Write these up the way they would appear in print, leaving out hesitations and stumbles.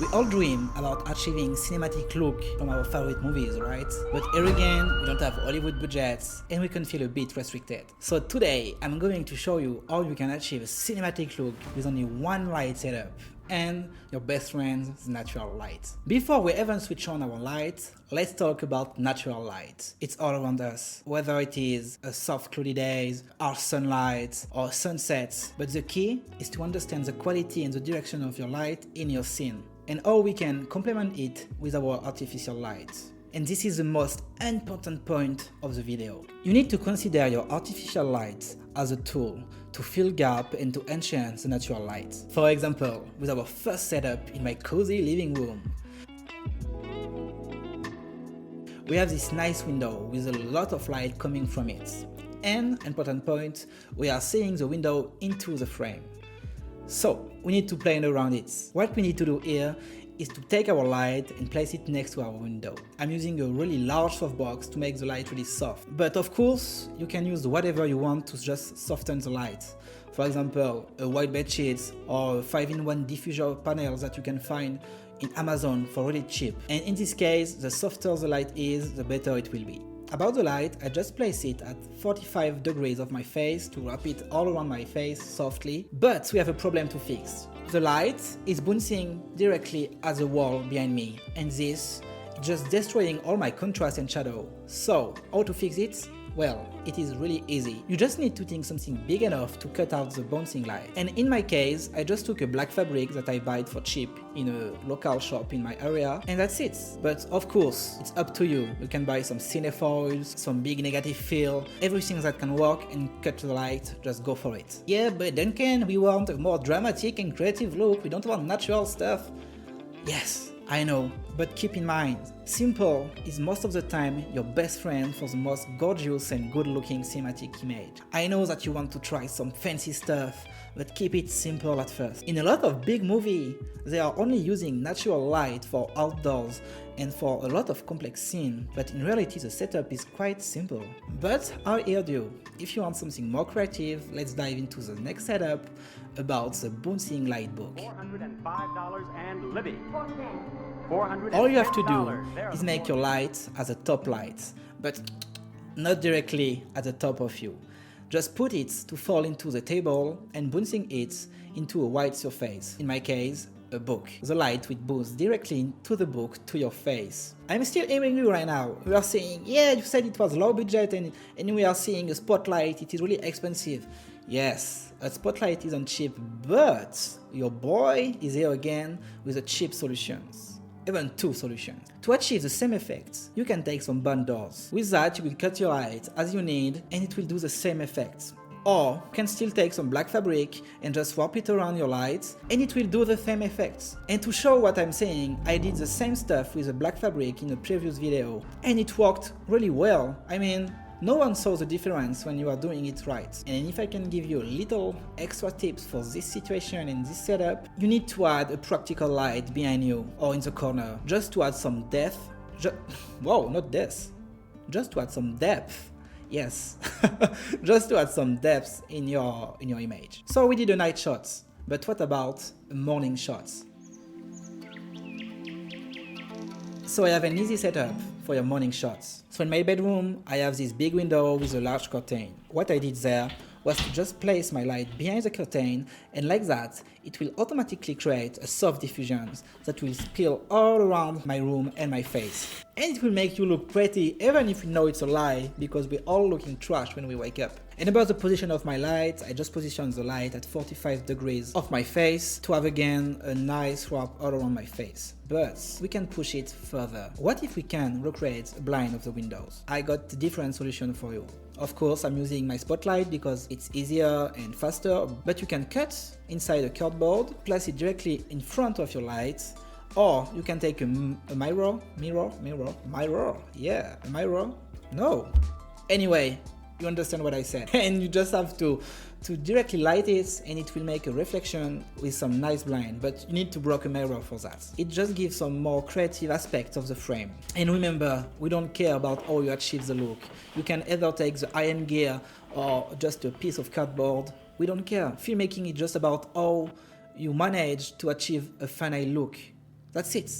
We all dream about achieving cinematic look from our favorite movies, right? But here again, we don't have Hollywood budgets and we can feel a bit restricted. So today, I'm going to show you how you can achieve a cinematic look with only one light setup and your best friend's natural light. Before we even switch on our light, let's talk about natural light. It's all around us, whether it is a soft cloudy days, or sunlight, or sunsets. But the key is to understand the quality and the direction of your light in your scene, and how we can complement it with our artificial light. And this is the most important point of the video. You need to consider your artificial light as a tool to fill gap and to enhance the natural light. For example, with our first setup in my cozy living room, we have this nice window with a lot of light coming from it. And, important point, we are seeing the window into the frame. So, we need to play around it. What we need to do here is to take our light and place it next to our window. I'm using a really large softbox to make the light really soft. But of course, you can use whatever you want to just soften the light. For example, a white bed sheet or a 5-in-1 diffuser panel that you can find in Amazon for really cheap. And in this case, the softer the light is, the better it will be. About the light, I just place it at 45 degrees of my face to wrap it all around my face softly. But we have a problem to fix. The light is bouncing directly at the wall behind me, and this is just destroying all my contrast and shadow. So, how to fix it? Well, it is really easy. You just need to think something big enough to cut out the bouncing light. And in my case, I just took a black fabric that I buy for cheap in a local shop in my area, and that's it. But of course, it's up to you. You can buy some cinefoils, some big negative fill, everything that can work and cut the light, just go for it. Yeah, but Duncan, we want a more dramatic and creative look, we don't want natural stuff. Yes, I know, but keep in mind, simple is most of the time your best friend for the most gorgeous and good-looking cinematic image. I know that you want to try some fancy stuff, but keep it simple at first. In a lot of big movies, they are only using natural light for outdoors and for a lot of complex scenes, but in reality the setup is quite simple. But I heard you. If you want something more creative, let's dive into the next setup about the bouncing light book. $405 and Libby. All you have to do is make your light as a top light, but not directly at the top of you. Just put it to fall into the table and bouncing it into a white surface, in my case, a book. The light will bounce directly into the book to your face. I'm still hearing you right now. We are saying, yeah, you said it was low budget and we are seeing a spotlight, it is really expensive. Yes, a spotlight isn't cheap, but your boy is here again with a cheap solutions. Even two solutions. To achieve the same effect, you can take some bundles. With that, you will cut your light as you need and it will do the same effect. Or you can still take some black fabric and just wrap it around your light and it will do the same effect. And to show what I'm saying, I did the same stuff with a black fabric in a previous video and it worked really well. I mean, no one saw the difference when you are doing it right. And if I can give you a little extra tips for this situation and this setup, you need to add a practical light behind you or in the corner, just to add some depth. Whoa, not depth. Just to add some depth. Yes, just to add some depth in your image. So we did a night shot, but what about a morning shot? So I have an easy setup for your morning shots. So in my bedroom, I have this big window with a large curtain. What I did there was to just place my light behind the curtain, and like that, it will automatically create a soft diffusion that will spill all around my room and my face. And it will make you look pretty even if you know it's a lie, because we're all looking trash when we wake up. And about the position of my light, I just positioned the light at 45 degrees of my face to have again a nice wrap all around my face. But we can push it further. What if we can recreate a blind of the windows? I got a different solution for you. Of course, I'm using my spotlight because it's easier and faster, but you can cut inside a cardboard, place it directly in front of your light, or you can take a mirror, yeah, a mirror, no. Anyway, you understand what I said. And you just have to directly light it and it will make a reflection with some nice blind, but you need to block a mirror for that. It just gives some more creative aspect of the frame. And remember, we don't care about how you achieve the look. You can either take the high-end gear or just a piece of cardboard. We don't care. Filmmaking is just about how you manage to achieve a final look. That's it.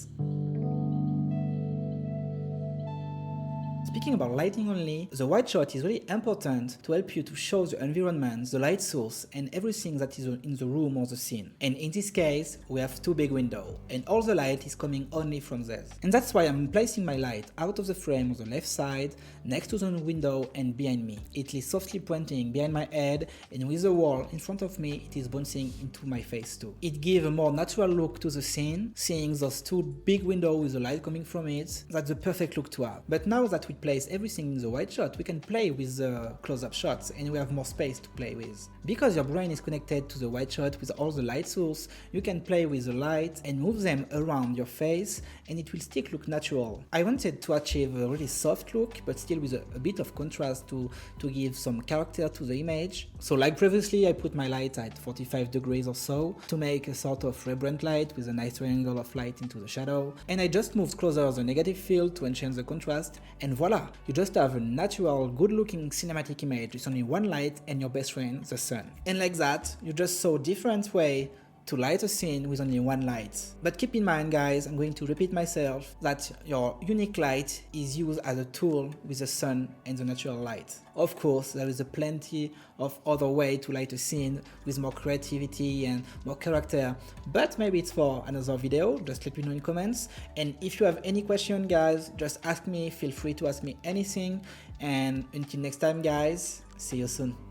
Speaking about lighting only, the wide shot is really important to help you to show the environment, the light source, and everything that is in the room or the scene. And in this case, we have two big windows, and all the light is coming only from this. And that's why I'm placing my light out of the frame on the left side, next to the window and behind me. It is softly pointing behind my head, and with the wall in front of me, it is bouncing into my face too. It gives a more natural look to the scene, seeing those two big windows with the light coming from it. That's the perfect look to have. But now that we place everything in the wide shot, we can play with the close-up shots, and we have more space to play with. Because your brain is connected to the wide shot with all the light source, you can play with the light and move them around your face, and it will still look natural. I wanted to achieve a really soft look, but still with a bit of contrast to give some character to the image. So like previously, I put my light at 45 degrees or so to make a sort of vibrant light with a nice triangle of light into the shadow. And I just moved closer the negative field to enhance the contrast, and voila! You just have a natural, good-looking cinematic image with only one light and your best friend, the sun. And like that, you just saw different way to light a scene with only one light. But keep in mind, guys, I'm going to repeat myself, that your unique light is used as a tool with the sun and the natural light. Of course, there is plenty of other way to light a scene with more creativity and more character, but maybe it's for another video. Just let me know in comments. And if you have any question, guys, just ask me. Feel free to ask me anything. And until next time, guys, see you soon.